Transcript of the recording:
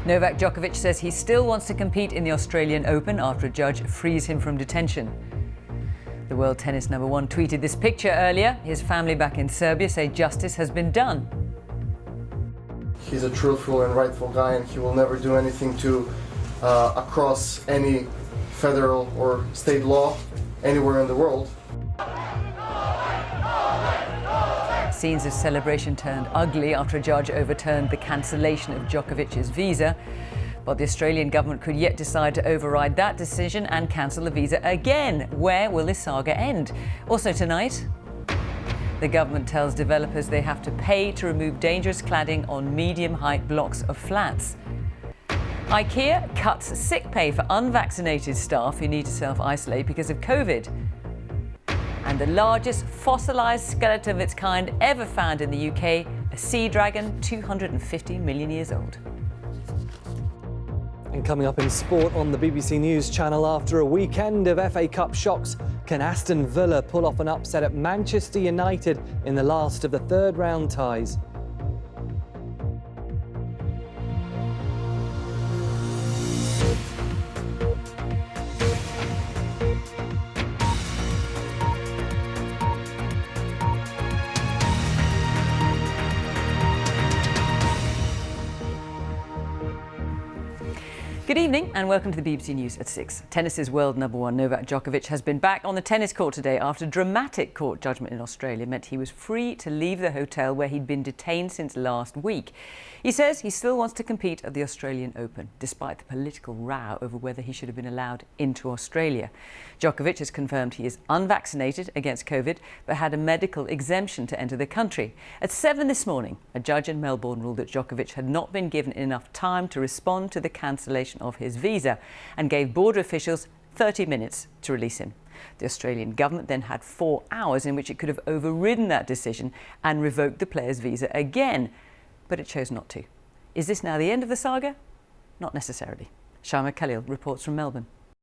Novak Djokovic says he still wants to compete in the Australian Open after a judge frees him from detention. The world tennis number one tweeted this picture earlier. His family back in Serbia say justice has been done. He's a truthful and rightful guy, and he will never do anything to across any federal or state law anywhere in the world. Scenes of celebration turned ugly after a judge overturned the cancellation of Djokovic's visa. But the Australian government could yet decide to override that decision and cancel the visa again. Where will this saga end? Also tonight, the government tells developers they have to pay to remove dangerous cladding on medium-height blocks of flats. IKEA cuts sick pay for unvaccinated staff who need to self-isolate because of COVID. And the largest fossilised skeleton of its kind ever found in the UK, a sea dragon 250 million years old. And coming up in sport on the BBC News channel, after a weekend of FA Cup shocks, can Aston Villa pull off an upset at Manchester United in the last of the third round ties? Good evening and welcome to the BBC News at 6. Tennis's world number one Novak Djokovic has been back on the tennis court today after a dramatic court judgment in Australia meant he was free to leave the hotel where he'd been detained since last week. He says he still wants to compete at the Australian Open, despite the political row over whether he should have been allowed into Australia. Djokovic has confirmed he is unvaccinated against COVID, but had a medical exemption to enter the country. At 7 this morning, a judge in Melbourne ruled that Djokovic had not been given enough time to respond to the cancellation of his visa and gave border officials 30 minutes to release him. The Australian government then had 4 hours in which it could have overridden that decision and revoked the player's visa again, but it chose not to. Is this now the end of the saga? Not necessarily. Sharma Khalil reports from Melbourne.